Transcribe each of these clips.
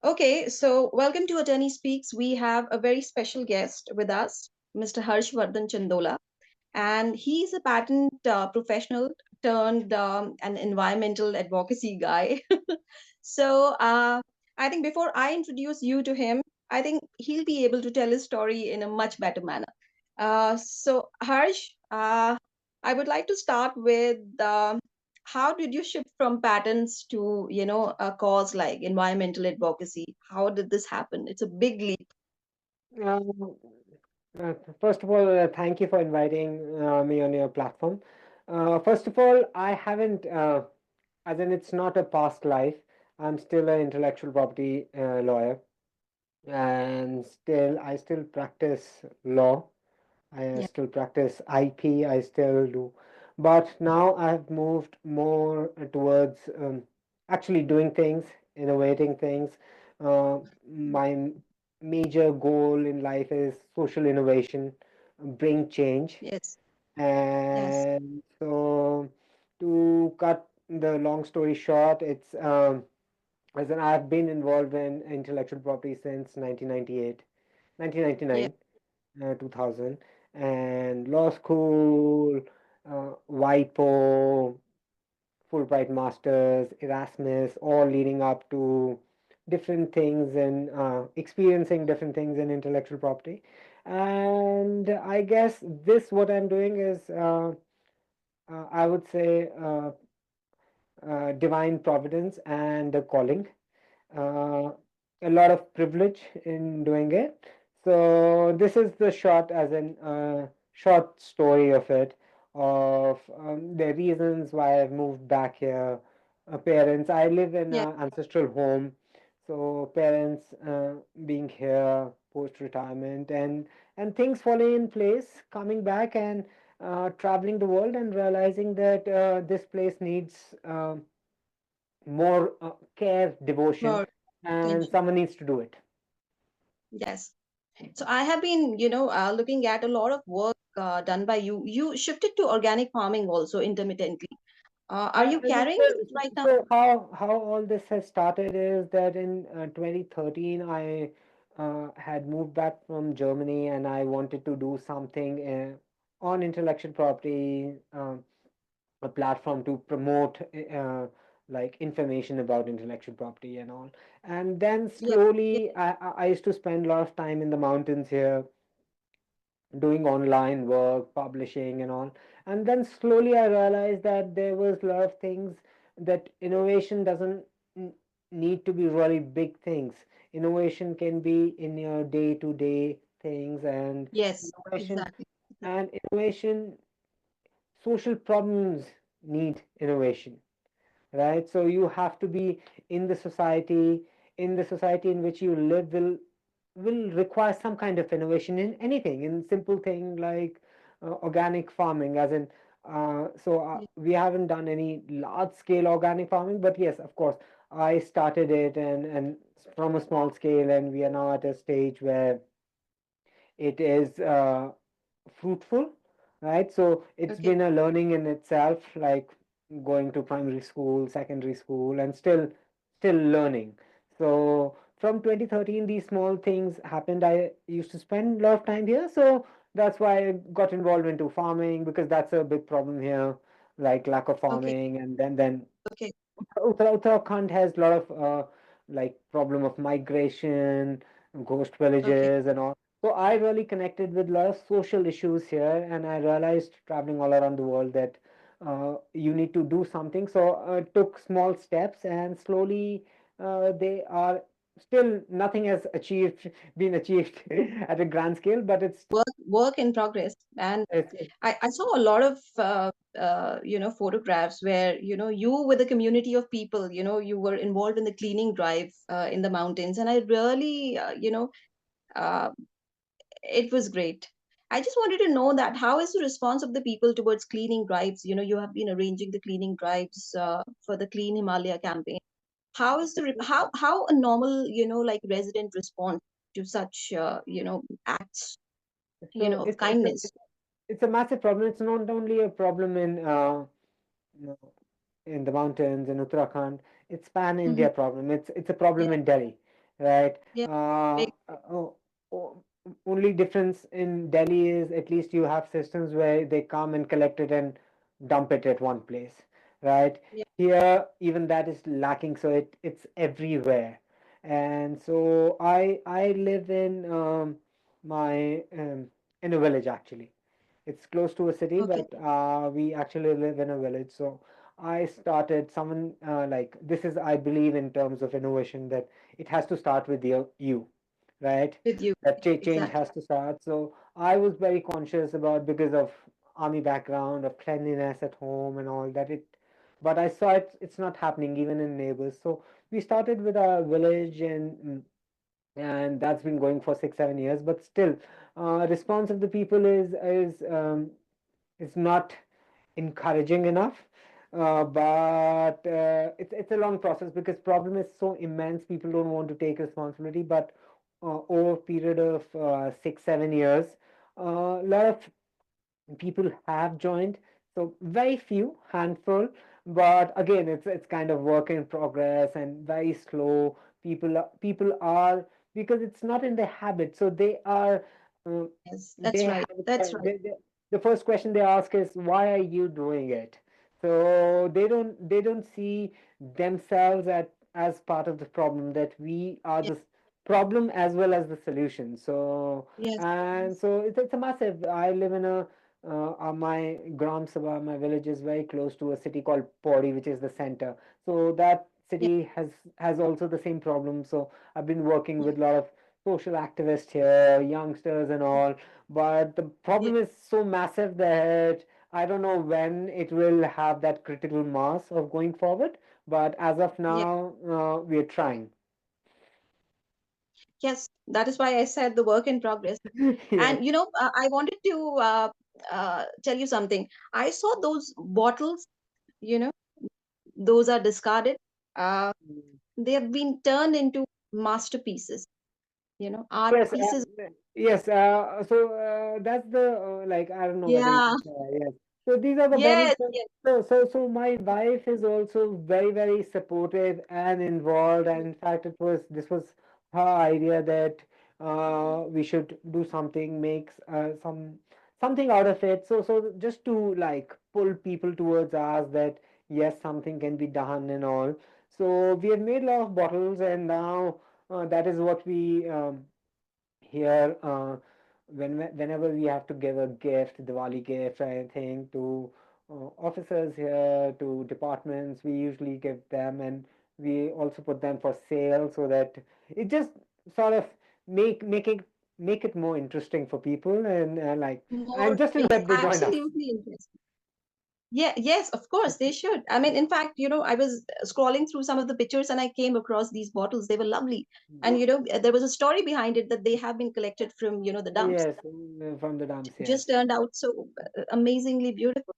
Okay, so welcome to Attorney Speaks. We have a very special guest with us, Mr. Harsh Vardhan Chandola, and he's a patent professional turned an environmental advocacy guy. so I think before I introduce you to him, I think he'll be able to tell his story in a much better manner. So Harsh, I would like to start with how did you shift from patents to a cause like environmental advocacy? How did this happen? It's a big leap. Um, First of all, thank you for inviting me on your platform. First of all, I haven't, as in, it's not a past life. I'm still an intellectual property lawyer, and I still practice law. I Yeah. still practice IP. I still do, but now I've moved more towards actually doing things, innovating things. My major goal in life is social innovation, bring change, Yes. Yes. and so to cut the long story short, it's as in I've been involved in intellectual property since 1998, Yeah. 1999. 2000, and law school, WIPO, Fulbright Masters, Erasmus, all leading up to different things and experiencing different things in intellectual property. And I guess this, what I'm doing is, I would say, divine providence and a calling, uh, a lot of privilege in doing it. So this is the short, as in short story of it, of the reasons why I've moved back here. Parents, I live in Yeah. an ancestral home, so parents being here post retirement and things falling in place, coming back and traveling the world and realizing that this place needs more care, devotion, More and attention. someone needs to do it. Yes. So I have been, looking at a lot of work done by you. You shifted to organic farming also intermittently. Are you I mean, carrying so, it right now? so how all this has started is that in 2013 I had moved back from Germany and I wanted to do something on intellectual property, a platform to promote like information about intellectual property and all. And then Yeah. Yeah. slowly I used to spend a lot of time in the mountains here doing online work, publishing, and all. And then slowly I realized that there was a lot of things that innovation doesn't n- need to be really big things. Innovation can be in your day to day things, Yes. innovation Exactly. and innovation, social problems need innovation, right? So you have to be in the society, in which you live will require some kind of innovation in anything, in simple thing like organic farming, as in Yeah. we haven't done any large scale organic farming, but yes, of course, I started it and from a small scale, and we are now at a stage where it is fruitful, right? So it's Okay. been a learning in itself, like going to primary school, secondary school, and still learning. So from 2013, these small things happened. I used to spend a lot of time here, so that's why I got involved into farming, because that's a big problem here, like lack of Okay. farming, and then Okay. Uttarakhand has a lot of like problem of migration, ghost Okay. villages, and all. So I really connected with a lot of social issues here, and I realized traveling all around the world that you need to do something. So took small steps, and slowly they are still nothing has achieved been achieved at a grand scale, but Work in progress. And it's I saw a lot of photographs where you with a community of people, you were involved in the cleaning drive in the mountains, and I really uh, it was great. I just wanted to know that how is the response of the people towards cleaning drives? You have been arranging the cleaning drives for the Clean Himalaya campaign. How is how a normal like resident responds to such acts so of kindness? it's a massive problem. It's not only a problem you in the mountains in Uttarakhand. It's pan Hmm. India problem. It's a Yeah. problem in Delhi. right? Yeah. Make, Only difference in Delhi is at least you have systems where they come and collect it and dump it at one place, right? yeah. Here, even that is lacking, so it's everywhere. And so I live in my in a village actually. It's close to a city, Okay. but we actually live in a village. So I started someone like this is I believe in terms of innovation that it has to start with you, right? With you. That change Exactly. has to start. So I was very conscious about because of army background, of cleanliness at home and all that. But I saw it's not happening even in neighbors. So we started with our village and that's been going for 6 7 years. But still, response of the people is not encouraging enough. But it's a long process because problem is so immense. People don't want to take responsibility. But over a period of 6 7 years, a lot of people have joined. So very few, handful, but again, it's kind of work in progress and very slow. People are because it's not in their habit, so they are. Uh, Yes, they that's right. have That's right. the first question they ask is why are you doing it? So they don't see themselves as part of the problem, that we are Yeah. the problem as well as the solution. So Yes. and so it's a massive. I live in a my Gram Sabha, my village is very close to a city called Pori, which is the center. So that Yeah. city has also the same problem. So I've been working with a lot of social activists here, youngsters and all. But the Yeah. problem is so massive that I don't know when it will have that critical mass of going forward. But as of Yeah. now, we are trying. Yes, that is why I said the work in progress. Yes. And I wanted to tell you something. I saw those bottles, you know, those are discarded. Uh, they have been turned into masterpieces, art Yes, pieces. yes. That's the like I don't know whether you Yeah. can say yes. So these are the bottles. Yes. Yes. So my wife is also very supportive and involved. And in fact, this was her idea that we should do something, make something out of it. So just to like pull people towards us that yes, something can be done and all. So we have made a lot of bottles, and now that is what we here whenever we have to give a gift, Diwali gift or anything to officers here, to departments, we usually give them, and we also put them for sale so that it just sort of make it more interesting for people and like and More, just to it's let they join us. absolutely interesting. Yeah, yes, of course, they should. I mean, in fact, I was scrolling through some of the pictures and I came across these bottles. They were lovely. And, there was a story behind it that they have been collected from, the dumps. Yes, from the dumps, yes. Just turned out so amazingly beautiful.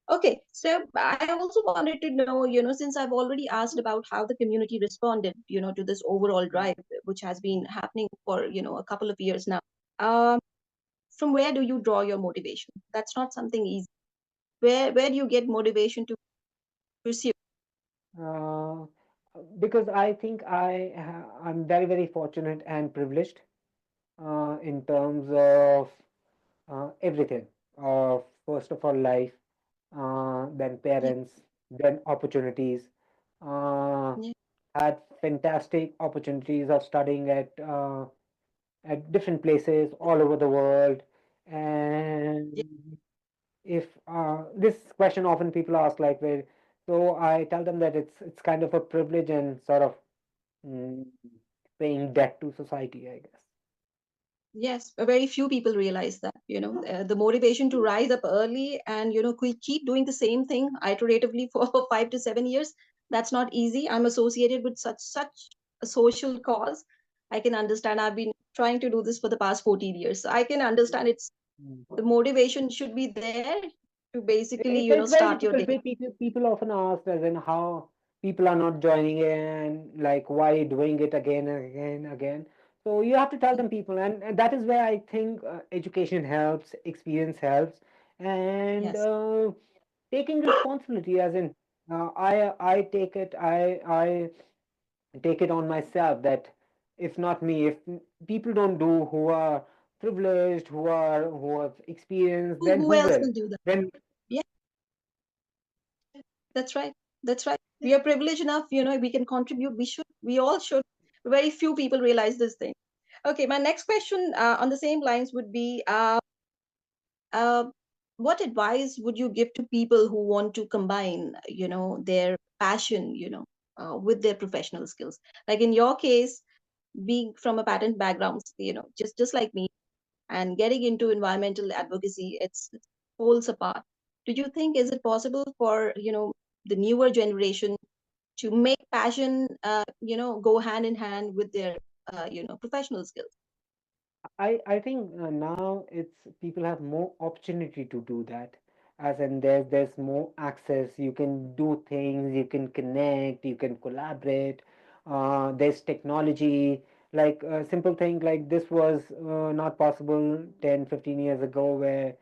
Okay, so I also wanted to know, since I've already asked about how the community responded, to this overall drive, which has been happening for, a couple of years now. Um, from where do you draw your motivation? That's not something easy. Where do you get motivation to pursue? Uh, because I think I'm very fortunate and privileged in terms of everything. First of all, life, then Yeah, parents, then opportunities. Uh, yeah, had fantastic opportunities of studying at different places all over the world. yeah. And if this question often people ask, like, where, so I tell them that it's kind of a privilege and sort of mm, paying debt to society, I guess. Yes, very few people realize that, the motivation to rise up early and, keep doing the same thing iteratively for 5 to 7 years. That's not easy. I'm associated with such a social cause. I can understand. I've been trying to do this for the past 14 years. So I can understand Mm. the motivation should be there to basically, It's very start your difficult. day. People often ask as in how people are not joining in, like why doing it again and again and again. So you have to tell them people, and that is where I think education helps, experience helps, and Yes. taking responsibility. As in, I take it on myself that if not me, if people don't do, who are privileged, who have experience, then Who who else will? will do that? Then Yeah, that's right. That's right. We are privileged enough, we can contribute. We all should. Very few people realize this thing. Okay, my next question on the same lines would be uh, what advice would you give to people who want to combine, their passion, with their professional skills? Like in your case, being from a patent background, just like me, and getting into environmental advocacy, it's poles apart. Do you think is it possible for the newer generation to make passion go hand in hand with their professional skills? I think now it's people have more opportunity to do that. As in there's more access. You can do things. You can connect. You can collaborate. There's technology. Like a simple thing like this was not possible 10, 15 years ago, where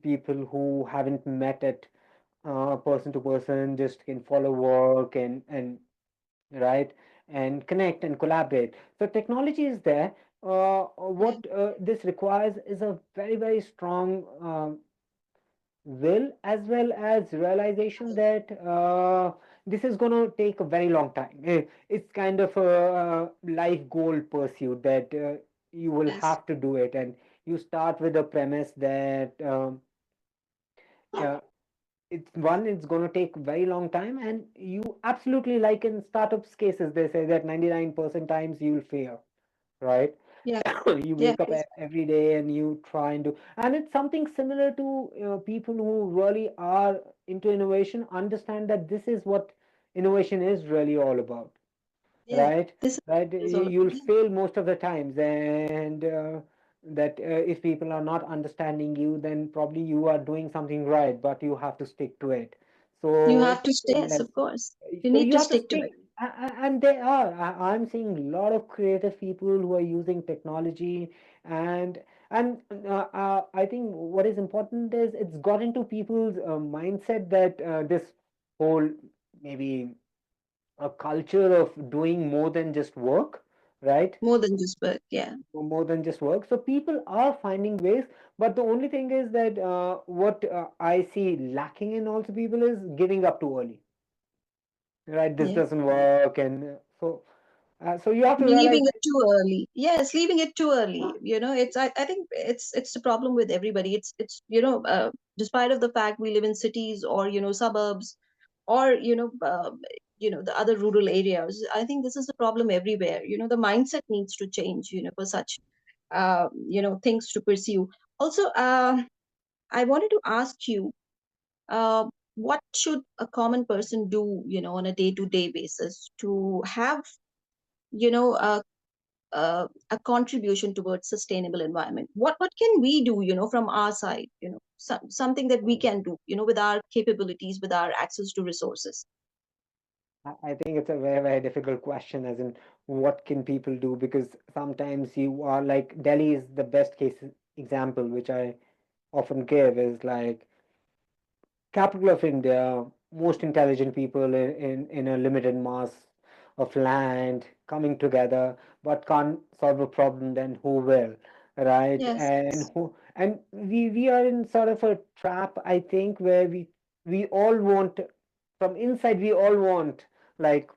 people who haven't met at person to person just can follow work and right, and connect and collaborate. So technology is there. Yeah. What this requires is a very, very strong will, as well as realization that this is going to take a very long time. It's kind of a life goal pursuit that you will Yes. have to do it, and you start with the premise that uh, it's going to take very long time, and you absolutely, like in startups cases, they say that 99% times you'll fail, right? Yeah. You Yeah. wake up every day and you try and do, and it's something similar to people who really are into innovation understand that this is what innovation is really all about, Yeah. right? This Right, is all. you'll fail most of the times, and that if people are not understanding you, then probably you are doing something right, but you have to stick to it. You So have to stay. Yes, yes, of course. You so need you to have to stick to it. stick. And they are, I'm seeing a lot of creative people who are using technology, and I think what is important is it's got into people's mindset that this whole, maybe a culture of doing more than just work, right? More than just work. Yeah. More than just work. So people are finding ways, but the only thing is that what I see lacking in also people is giving up too early, right? This Yeah. doesn't work, and so you have to realize Leaving it that. too early. Yes, leaving it too early. I think it's the problem with everybody. It's despite of the fact we live in cities or suburbs or the other rural areas. I think this is the problem everywhere. The mindset needs to change. For such things to pursue. Also, I wanted to ask you, uh, what should a common person do, on a day-to-day basis to have you know a a contribution towards sustainable environment? What can we do from our side, something that we can do with our capabilities, with our access to resources? I think it's a very, very difficult question, as in what can people do, because sometimes you are like Delhi is the best case example, which I often give, is like capital of India, most intelligent people in a limited mass of land coming together, but can't solve a problem, then who will, right? Yes. And we are in sort of a trap, I think, where we all want, from inside we all want, like,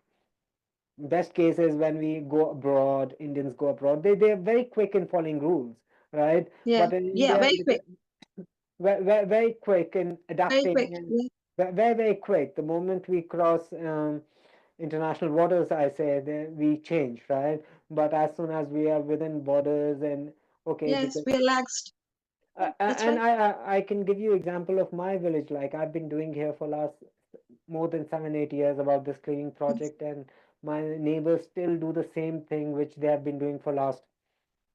best cases when we go abroad, Indians go abroad, they're very quick in following rules, right? Yeah. But in Yeah, India, very quick. because very, very quick in Very adapting, quick. and Yeah. very, very quick. The moment we cross international waters, I say, then we change, right? But as soon as we are within borders, and okay, Yes, because we are laxed. Yeah, that's and right. I can give you example of my village. Like I've been doing here for last more than 7, 8 years about this cleaning Yes. project, and my neighbors still do the same thing which they have been doing for last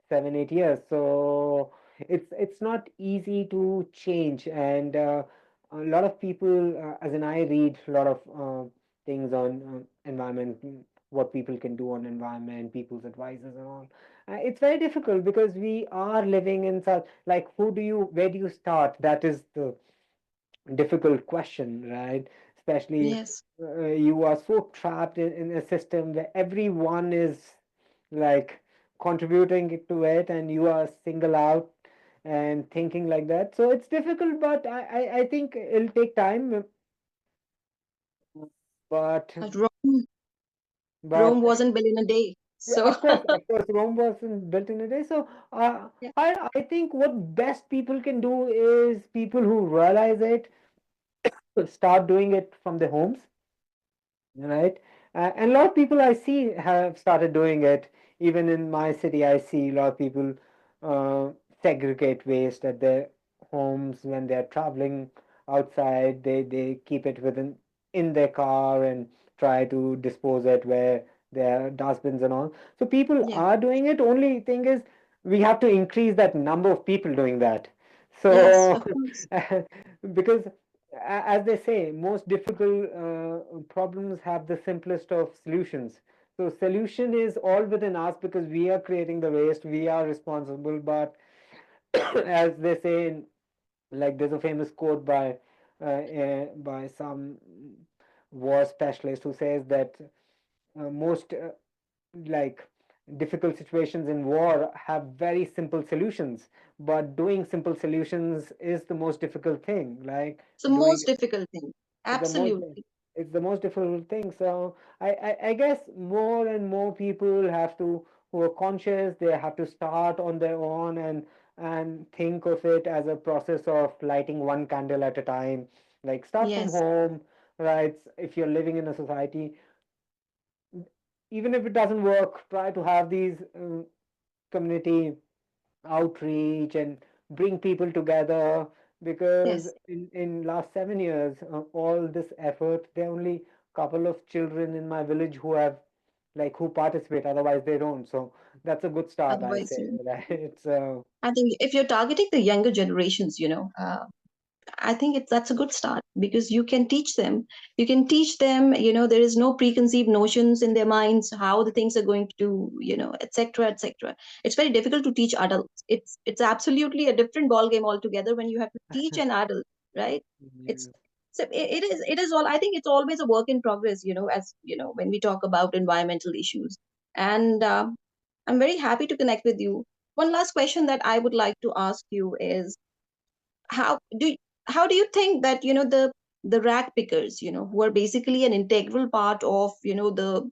7, 8 years. So it's not easy to change, and a lot of people, as in I read a lot of things on environment, what people can do on environment, people's advices and all. It's very difficult because we are living in such, like, where do you start? That is the difficult question, right? Especially Yes. you are so trapped in a system where everyone is like contributing to it, and you are single out and thinking like that. So it's difficult, but I think it'll take time. But Rome but wasn't built in a day. yeah, So of course, Rome wasn't built in a day. So yeah, I think what best people can do is people who realize it start doing it from their homes, right? And a lot of people I see have started doing it. Even in my city, I see a lot of people uh, segregate waste at their homes when they're traveling outside. They keep it within in their car and try to dispose it where there are dustbins and all. So people yeah, are doing it. Only thing is we have to increase that number of people doing that. yes, So of course. because as they say, most difficult problems have the simplest of solutions. So solution is all within us because we are creating the waste, we are responsible. But as they say, like there's a famous quote by some war specialist who says that most like difficult situations in war have very simple solutions, but doing simple solutions is the most difficult thing. Like It's the doing most difficult thing. it's the most Absolutely. it's the most difficult thing. So I guess more and more people have to who are conscious, they have to start on their own and think of it as a process of lighting one candle at a time. Like start from Yes, home, right? If you're living in a society, even if it doesn't work, try to have these community outreach and bring people together, because yes, in last 7 years all this effort, there are only couple of children in my village who have like who participate, otherwise they don't. So that's a good start, I otherwise, say, right? So I think if you're targeting the younger generations, I think that's a good start because you can teach them. You can teach them, there is no preconceived notions in their minds how the things are going to do, etc., etc. It's very difficult to teach adults. It's absolutely a different ball game altogether when you have to teach an adult, right? It's yeah. so it is all. I think it's always a work in progress, as when we talk about environmental issues. And I'm very happy to connect with you. One last question that I would like to ask you is how do how do you think that the rag pickers who are basically an integral part of the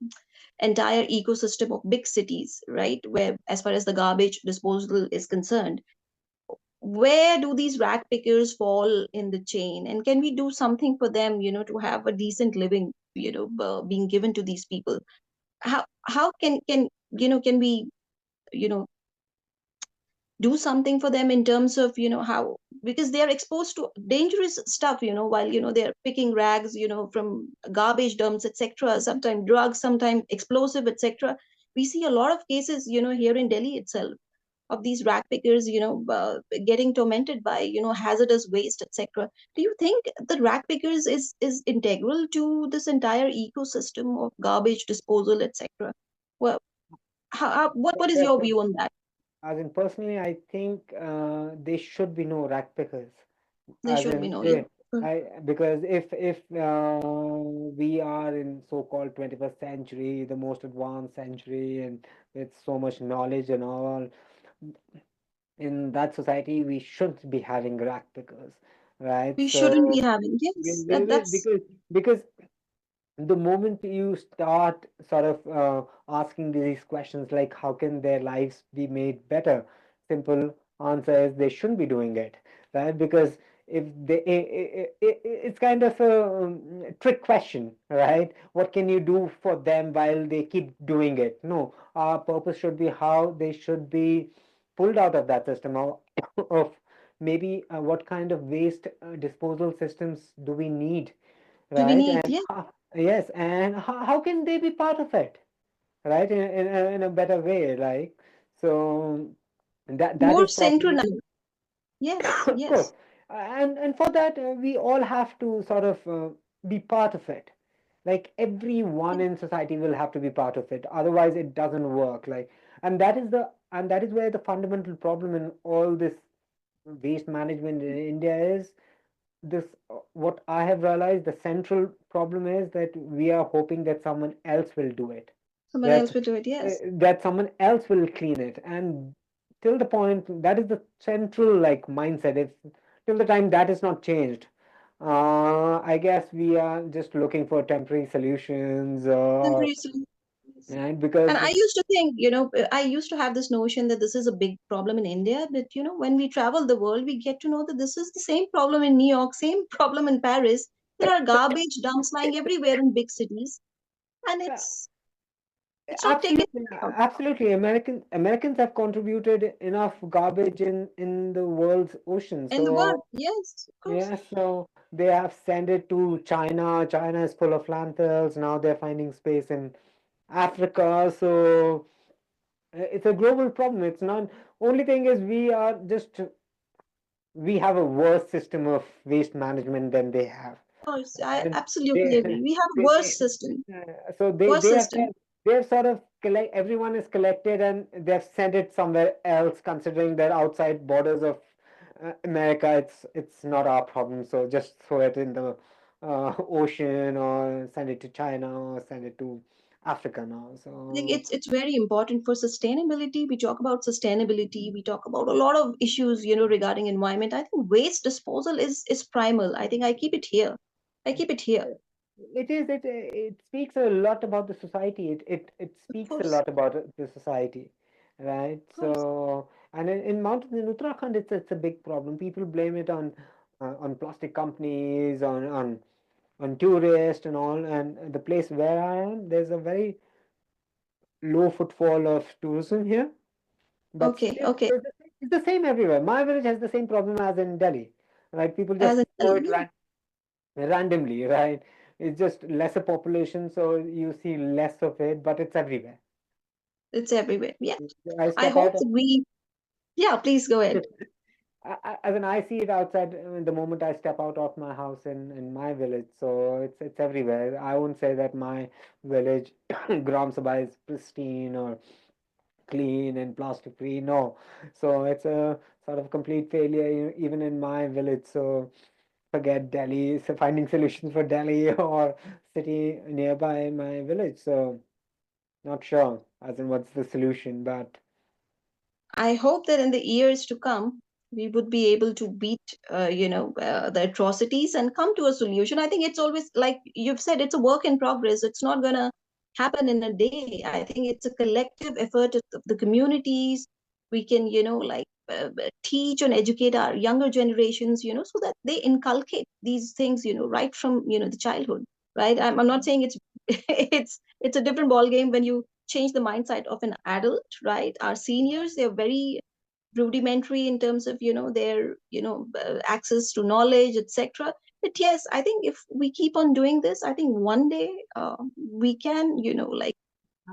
entire ecosystem of big cities, right, where as far as the garbage disposal is concerned, where do these rag pickers fall in the chain, and can we do something for them to have a decent living being given to these people? How can we you know do something for them in terms of how, because they are exposed to dangerous stuff while they're picking rags from garbage dumps, etc., sometimes drugs, sometimes explosive, etc. We see a lot of cases here in Delhi itself of these rag pickers getting tormented by hazardous waste, etc. Do you think the rag pickers is integral to this entire ecosystem of garbage disposal, etc.? Well, what is your view on that? As in personally, I think there should be no rack pickers. There As should be in, no, yeah. because if we are in so-called 21st century, the most advanced century, and with so much knowledge and all, in that society, we shouldn't be having rack pickers, right? We shouldn't be So having, yes, that's because the moment you start sort of asking these questions like how can their lives be made better, simple answer is they shouldn't be doing it, right? Because if they it's kind of a trick question, right? What can you do for them while they keep doing it? No, our purpose should be how they should be pulled out of that system, or of maybe what kind of waste disposal systems do we need, do we right? need, And yeah, yes, and how can they be part of it, right? In a better way, like so that more is probably synchronized. Yes, of course, yes. and for that we all have to sort of be part of it. Like everyone in society will have to be part of it, otherwise it doesn't work. Like, and that is where the fundamental problem in all this waste management in India is. This What I have realized, the central problem is that we are hoping that someone else will do it. Someone that else will do it. Yes. that someone else will clean it. And till the point, that is the central like mindset. If till the time that is not changed, I guess we are just looking for temporary solutions, Temporary solutions. right? And Because I used to think, I used to have this notion that this is a big problem in India. But, when we travel the world, we get to know that this is the same problem in New York, same problem in Paris. There are garbage dumps lying everywhere in big cities, and uh, it's not taken absolutely, care of. absolutely, Americans have contributed enough garbage in the world's ocean. In the world. So Yes, of course. yeah, so they have sent it to China. China is full of landfills. Now they're finding space in Africa. So it's a global problem. It's not. Only thing is we have a worse system of waste management than they have. Of course, I And absolutely they, agree. We have a they worse system, so worse they have system. said they've sort of collect everyone is collected and they've sent it somewhere else, considering that outside borders of America, it's not our problem. So just throw it in the ocean, or send it to China, or send it to Africa now. I think So it's very important for sustainability. We talk about sustainability. We talk about a lot of issues, regarding environment. I think waste disposal is primal. I think I keep it here. I keep it here. it speaks a lot about the society. It Of speaks a course, lot about the society, right? of course. So, and in mountains in Uttarakhand, it's a big problem. People blame it on plastic companies, on tourists and all. And the place where I am, there's a very low footfall of tourism here, but Okay, still okay. it's the same everywhere. My village has the same problem as in Delhi, right? People As just in throw Delhi, it yeah, randomly, right? It's just lesser population, so you see less of it, but it's everywhere. it's everywhere. Yeah. I I step hope out. that we. Yeah, please go ahead. As in, I see it outside the moment I step out of my house in my village. So it's everywhere. I won't say that my village, Gram Sabha, is pristine or clean and plastic free. No, so it's a sort of complete failure even in my village. So forget Delhi, so finding solutions for Delhi or city nearby my village. So not sure as in what's the solution, but I hope that in the years to come, we would be able to beat, the atrocities and come to a solution. I think it's always like you've said, it's a work in progress. It's not gonna happen in a day. I think it's a collective effort of the communities. We can, teach and educate our younger generations, so that they inculcate these things, right from, the childhood, right? I'm not saying it's it's a different ball game when you change the mindset of an adult, right? Our seniors, they're very rudimentary in terms of their access to knowledge, etc. But yes, I think if we keep on doing this, I think one day we can reach to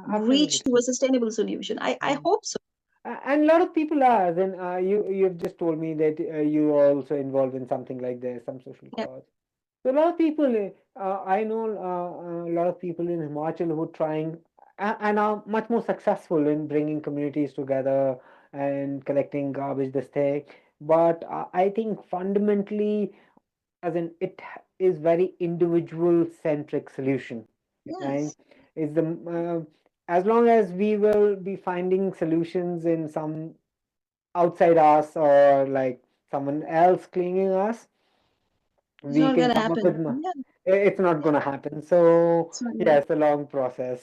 absolutely. a sustainable solution. I hope so. And a lot of people are. Then you've just told me that you are also involved in something like this, some social Yeah. cause. So a lot of people, I know a lot of people in Himachal who are trying and are much more successful in bringing communities together and collecting garbage, this thing. But I think fundamentally, as in is very individual centric solution, right? Yes. Is the as long as we will be finding solutions in some outside us or like someone else cleaning us, It's we not can gonna come up happen. with Yeah, it's not yeah, going to happen. So it's not yeah, gonna. it's a long process.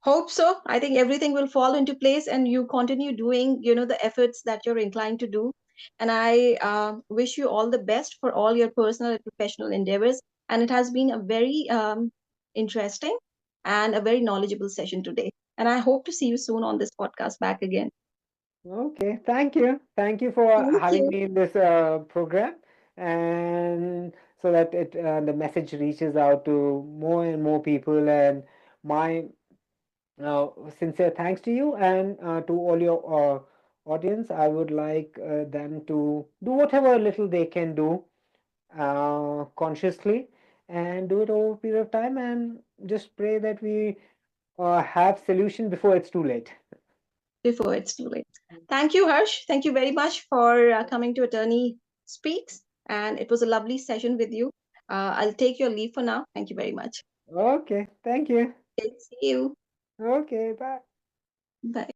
Hope so. I think everything will fall into place and you continue doing, the efforts that you're inclined to do. And I wish you all the best for all your personal and professional endeavors. And it has been a very interesting and a very knowledgeable session today. And I hope to see you soon on this podcast back again. Okay, thank you for Thank having you. me in this program, and so that it the message reaches out to more and more people. And my sincere thanks to you and to all your audience. I would like them to do whatever little they can do consciously and do it over a period of time, and just pray that we have solution before it's too late. Before it's too late. Thank you, Harsh. Thank you very much for coming to Attorney Speaks. And it was a lovely session with you. I'll take your leave for now. Thank you very much. Okay, thank you. Okay, see you. Okay, bye. Bye.